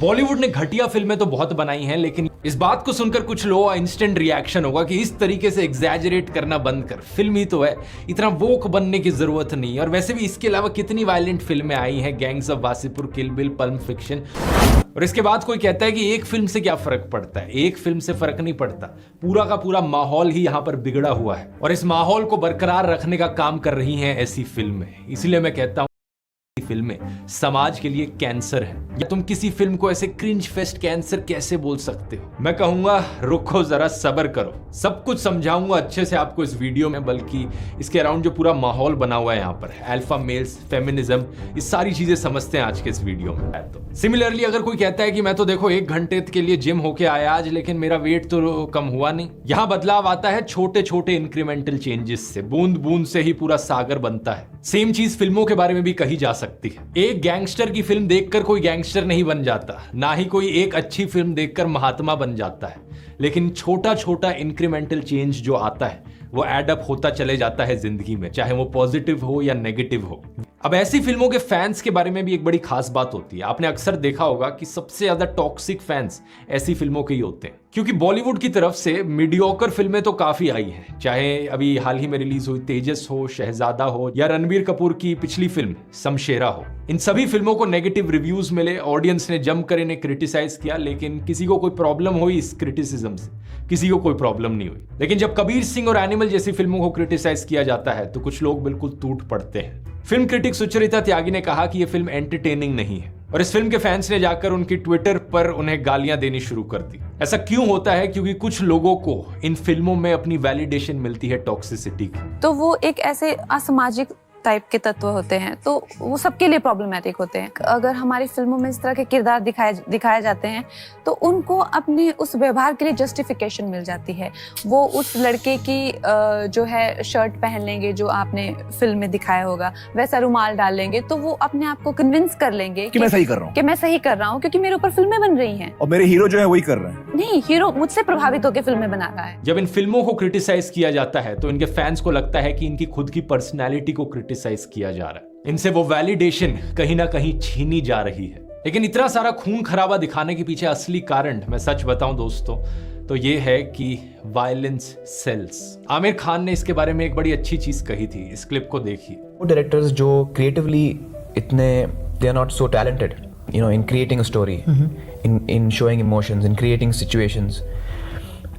बॉलीवुड ने घटिया फिल्में तो बहुत बनाई हैं, लेकिन इस बात को सुनकर कुछ लोगों का इंस्टेंट रिएक्शन होगा कि इस तरीके से एग्जैजरेट करना बंद कर, फिल्म ही तो है, इतना वोक बनने की जरूरत नहीं है। और वैसे भी इसके अलावा कितनी वायलेंट फिल्में आई हैं, gangs of Wasseypur, kill bill, pulp fiction. और इसके बाद कोई कहता है कि एक फिल्म से क्या फर्क पड़ता है। एक फिल्म से फर्क नहीं पड़ता, पूरा का पूरा माहौल ही यहाँ पर बिगड़ा हुआ है और इस माहौल को बरकरार रखने का काम कर रही हैं ऐसी फिल्में। इसलिए मैं कहता हूं फिल्में समाज के लिए कैंसर है। या तुम किसी फिल्म को ऐसे क्रिंज फेस्ट कैंसर कैसे बोल सकते हो? मैं कहूंगा रुको जरा, सब्र करो, सब कुछ समझाऊंगा अच्छे से आपको इस वीडियो में। बल्कि इसके अराउंड जो पूरा माहौल बना हुआ है यहाँ पर, अल्फा मेल्स, फेमिनिज्म, ये सारी चीजें समझते हैं आज के इस वीडियो में। तो सिमिलरली अगर कोई कहता है कि मैं तो देखो 1 घंटे के लिए जिम होके आया आज, लेकिन मेरा वेट तो कम हुआ नहीं। यहाँ बदलाव आता है छोटे छोटे इंक्रीमेंटल चेंजेस से, बूंद बूंद से ही पूरा सागर बनता है। सेम चीज फिल्मों के बारे में भी कही जा सकती है। एक गैंगस्टर की फिल्म देखकर कोई गैंगस्टर नहीं बन जाता, ना ही कोई एक अच्छी फिल्म देखकर महात्मा बन जाता है, लेकिन छोटा छोटा इंक्रीमेंटल चेंज जो आता है वो एडअप होता चले जाता है जिंदगी में, चाहे वो पॉजिटिव हो या नेगेटिव हो। अब ऐसी फिल्मों के फैंस के बारे में भी एक बड़ी खास बात होती है। आपने अक्सर देखा होगा कि सबसे ज्यादा टॉक्सिक फैंस ऐसी फिल्मों के ही होते हैं, क्योंकि बॉलीवुड की तरफ से मीडियोकर फिल्में तो काफी आई हैं, चाहे अभी हाल ही में रिलीज हुई तेजस हो, शहजादा हो, या रणबीर कपूर की पिछली फिल्म शमशेरा हो। इन सभी फिल्मों को नेगेटिव रिव्यूज मिले, ऑडियंस ने जमकर इन्हें क्रिटिसाइज किया, लेकिन किसी को कोई प्रॉब्लम हुई इस क्रिटिसिज्म से? किसी को कोई प्रॉब्लम नहीं हुई। लेकिन जब कबीर सिंह और एनिमल जैसी फिल्मों को क्रिटिसाइज किया जाता है तो कुछ लोग बिल्कुल टूट पड़ते हैं। फिल्म क्रिटिक सुचरिता त्यागी ने कहा कि यह फिल्म एंटरटेनिंग नहीं है, और इस फिल्म के फैंस ने जाकर उनकी ट्विटर पर उन्हें गालियां देनी शुरू कर दी। ऐसा क्यों होता है? क्योंकि कुछ लोगों को इन फिल्मों में अपनी वैलिडेशन मिलती है टॉक्सिसिटी की। तो वो एक ऐसे असामाजिक टाइप के तत्व होते हैं, तो वो सबके लिए प्रॉब्लमेटिक होते हैं। अगर हमारी फिल्मों में इस तरह के किरदार दिखाए जाते हैं तो उनको अपने उस व्यवहार के लिए जस्टिफिकेशन मिल जाती है। वो उस लड़के की जो है शर्ट पहन लेंगे जो आपने फिल्म में दिखाया होगा, वैसा रुमाल डाल लेंगे, तो वो अपने आप को कन्विंस कर लेंगे कि मैं सही कर रहा हूँ, क्योंकि मेरे ऊपर फिल्में बन रही हैं और मेरे हीरो जो है वही कर रहे हैं। नहीं, हीरो मुझसे प्रभावित होकर फिल्में बना रहा है। जब इन फिल्मों को क्रिटिसाइज किया जाता है तो इनके फैंस को लगता है कि इनकी खुद की पर्सनैलिटी को क्रिटिसाइज किया जा रहा है, इनसे वो वैलिडेशन कहीं ना कहीं छीनी जा रही है। लेकिन इतना सारा खून खराबा दिखाने के पीछे असली कारण, मैं सच बताऊं दोस्तों, तो ये है कि वायलेंस सेल्स। आमिर खान ने इसके बारे में एक बड़ी अच्छी चीज कही थी, इस क्लिप को देखिए। वो डायरेक्टर्स जो क्रिएटिवली इतने, they are not so talented, you know, in creating a story, in showing emotions, in creating situations,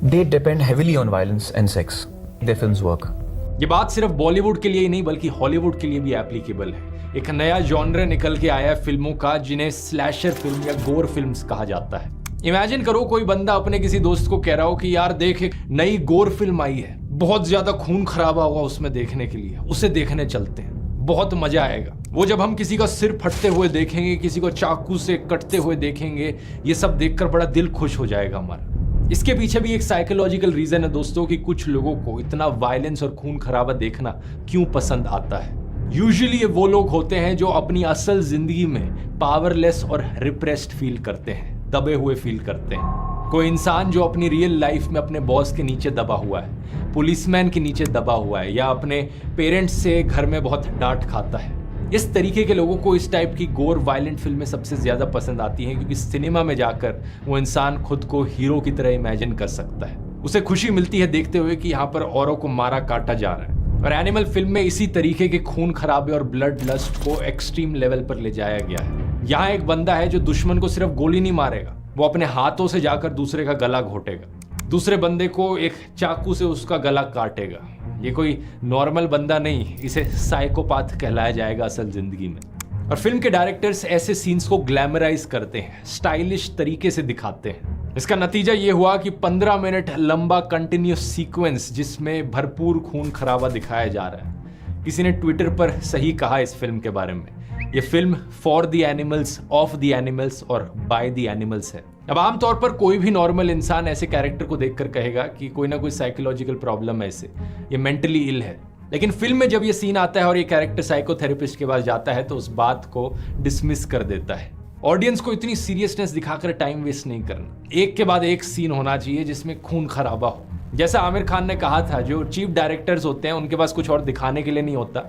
they depend heavily on violence and sex. Their films work. ये बात सिर्फ बॉलीवुड के लिए ही नहीं बल्कि हॉलीवुड के लिए भी एप्लीकेबल है। एक नया जॉनर निकल के आया है फिल्मों का, जिन्हें स्लैशर फिल्म या गोर फिल्म्स कहा जाता है। इमेजिन करो कोई बंदा अपने किसी दोस्त को कह रहा हो कि यार देख, एक नई गोर फिल्म आई है, बहुत ज्यादा खून खराबा होगा उसमें देखने के लिए, उसे देखने चलते हैं, बहुत मजा आएगा। वो जब हम किसी का सिर फटते हुए देखेंगे, किसी को चाकू से कटते हुए देखेंगे, ये सब देखकर बड़ा दिल खुश हो जाएगा हमारा। इसके पीछे भी एक साइकोलॉजिकल रीजन है दोस्तों कि कुछ लोगों को इतना वायलेंस और खून खराबा देखना क्यों पसंद आता है। यूजुअली ये वो लोग होते हैं जो अपनी असल जिंदगी में पावरलेस और रिप्रेस्ड फील करते हैं, दबे हुए फील करते हैं। कोई इंसान जो अपनी रियल लाइफ में अपने बॉस के नीचे दबा हुआ है, पुलिसमैन के नीचे दबा हुआ है, या अपने पेरेंट्स से घर में बहुत डांट खाता है। इस तरीके के लोगों को इस टाइप की गोर वायलेंट फिल्में सबसे ज्यादा पसंद आती हैं, क्योंकि सिनेमा में जाकर वो इंसान खुद को हीरो की तरह इमेजिन कर सकता है। उसे खुशी मिलती है देखते हुए कि यहाँ पर औरों को मारा काटा जा रहा है। और एनिमल फिल्म में इसी तरीके के खून खराबे और ब्लड लस्ट को एक्सट्रीम लेवल पर ले जाया गया है। यहाँ एक बंदा है जो दुश्मन को सिर्फ गोली नहीं मारेगा, वो अपने हाथों से जाकर दूसरे का गला घोटेगा, दूसरे बंदे को एक चाकू से उसका गला काटेगा। ये कोई नॉर्मल बंदा नहीं, इसे साइकोपाथ कहलाया जाएगा असल जिंदगी में। और फिल्म के डायरेक्टर्स ऐसे सीन्स को ग्लैमराइज करते हैं, स्टाइलिश तरीके से दिखाते हैं। इसका नतीजा ये हुआ कि 15 मिनट लंबा कंटिन्यूस सीक्वेंस जिसमें भरपूर खून खराबा दिखाया जा रहा है। किसी ने ट्विटर पर सही कहा इस फिल्म के बारे में, ये film for the animals, of the animals और बाय द एनिमल्स है। अब आमतौर पर कोई भी नॉर्मल इंसान ऐसे कैरेक्टर को देखकर कहेगा कि कोई ना कोई साइकोलॉजिकल प्रॉब्लम है इसे, ये मेंटली इल है। लेकिन फिल्म में जब ये सीन आता है और ये कैरेक्टर साइकोथेरेपिस्ट के पास जाता है तो उस बात को डिसमिस कर देता है। ऑडियंस को इतनी सीरियसनेस दिखाकर टाइम वेस्ट नहीं करना। एक के बाद एक सीन होना चाहिए जिसमें खून खराबा हो, जैसा आमिर खान ने कहा था, जो चीफ डायरेक्टर्स होते हैं उनके पास कुछ और दिखाने के लिए नहीं होता,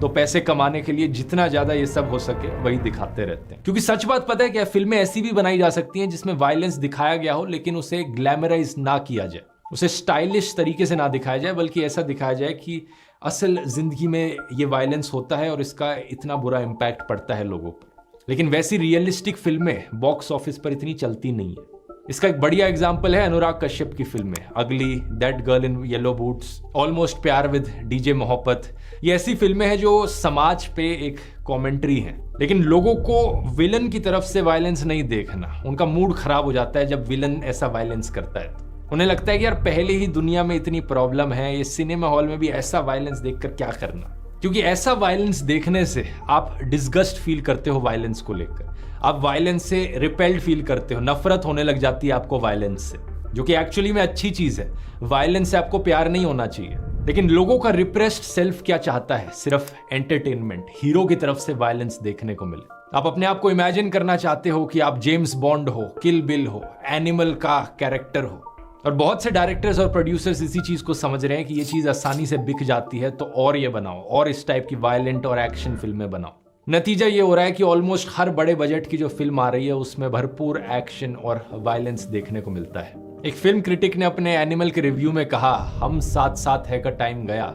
तो पैसे कमाने के लिए जितना ज्यादा ये सब हो सके वही दिखाते रहते हैं। क्योंकि सच बात पता है क्या, फिल्में ऐसी भी बनाई जा सकती हैं जिसमें वायलेंस दिखाया गया हो लेकिन उसे ग्लैमराइज ना किया जाए, उसे स्टाइलिश तरीके से ना दिखाया जाए, बल्कि ऐसा दिखाया जाए कि असल जिंदगी में ये वायलेंस होता है और इसका इतना बुरा इम्पैक्ट पड़ता है लोगों पर। लेकिन वैसी रियलिस्टिक फिल्में बॉक्स ऑफिस पर इतनी चलती नहीं है। इसका एक बढ़िया एग्जाम्पल है अनुराग कश्यप की फिल्में अगली, that girl in yellow boots, almost प्यार विद डीजे मोहब्बत। ये ऐसी फिल्में हैं जो समाज पे एक कॉमेंट्री है, लेकिन लोगों को विलन की तरफ से वायलेंस नहीं देखना, उनका मूड खराब हो जाता है जब विलन ऐसा वायलेंस करता है। उन्हें लगता है कि यार पहले ही दुनिया में इतनी प्रॉब्लम है, ये सिनेमा हॉल में भी ऐसा वायलेंस देखकर क्या करना। क्योंकि ऐसा वायलेंस देखने से आप डिस्गस्ट फील करते हो वायलेंस को लेकर, आप वायलेंस से रिपेल्ड फील करते हो, नफरत होने लग जाती है आपको वायलेंस से, जो कि एक्चुअली में अच्छी चीज है। वायलेंस से आपको प्यार नहीं होना चाहिए, लेकिन लोगों का रिप्रेस्ड सेल्फ क्या चाहता है, सिर्फ एंटरटेनमेंट, हीरो की तरफ से वायलेंस देखने को मिले। आप अपने आप को इमेजिन करना चाहते हो कि आप जेम्स बॉन्ड हो, किल बिल हो, एनिमल का कैरेक्टर हो। और बहुत से डायरेक्टर्स और प्रोड्यूसर्स इसी चीज को समझ रहे हैं कि ये चीज आसानी से बिक जाती है, तो और ये बनाओ, और इस टाइप की वायलेंट और एक्शन फिल्में बनाओ। नतीजा ये हो रहा है कि ऑलमोस्ट हर बड़े बजट की जो फिल्म आ रही है उसमें भरपूर एक्शन और वायलेंस देखने को मिलता है। एक फिल्म क्रिटिक ने अपने एनिमल के रिव्यू में कहा, हम साथ साथ है का टाइम गया,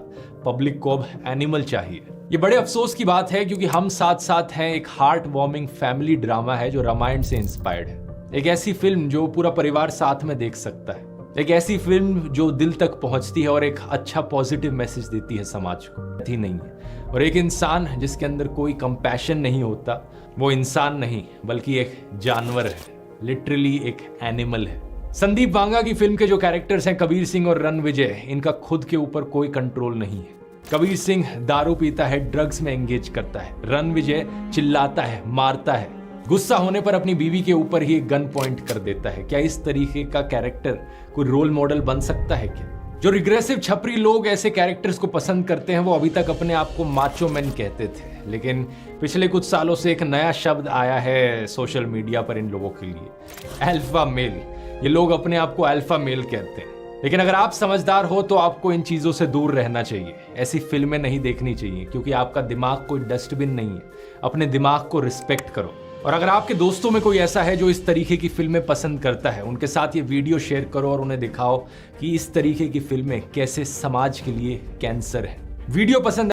पब्लिक को अब एनिमल चाहिए। ये बड़े अफसोस की बात है, क्योंकि हम साथ साथ हैं एक हार्ट वार्मिंग फैमिली ड्रामा है जो रामायण से इंस्पायर्ड है। एक ऐसी फिल्म जो पूरा परिवार साथ में देख सकता है, एक ऐसी फिल्म जो दिल तक पहुंचती है और एक अच्छा पॉजिटिव मैसेज देती है समाज को, ही नहीं है। और एक इंसान जिसके अंदर कोई कंपैशन नहीं होता, वो इंसान नहीं बल्कि एक जानवर है, लिटरली एक एनिमल है। संदीप बांगा की फिल्म के जो कैरेक्टर्स हैं कबीर सिंह और रणविजय, इनका खुद के ऊपर कोई कंट्रोल नहीं है। कबीर सिंह दारू पीता है, ड्रग्स में एंगेज करता है, रणविजय चिल्लाता है, मारता है, गुस्सा होने पर अपनी बीवी के ऊपर ही एक गन पॉइंट कर देता है। क्या इस तरीके का कैरेक्टर कोई रोल मॉडल बन सकता है क्या? जो रिग्रेसिव छपरी लोग ऐसे कैरेक्टर्स को पसंद करते हैं वो अभी तक अपने आप को माचो मैन कहते थे, लेकिन पिछले कुछ सालों से एक नया शब्द आया है सोशल मीडिया पर इन लोगों के लिए, अल्फा मेल। ये लोग अपने आप को अल्फा मेल कहते हैं। लेकिन अगर आप समझदार हो तो आपको इन चीजों से दूर रहना चाहिए, ऐसी फिल्में नहीं देखनी चाहिए, क्योंकि आपका दिमाग कोई डस्टबिन नहीं है। अपने दिमाग को रिस्पेक्ट करो। और अगर आपके दोस्तों में कोई ऐसा है जो इस तरीके की फिल्में पसंद करता है, उनके साथ ये वीडियो शेयर करो और उन्हें दिखाओ कि इस तरीके की फिल्में कैसे समाज के लिए कैंसर है। वीडियो पसंद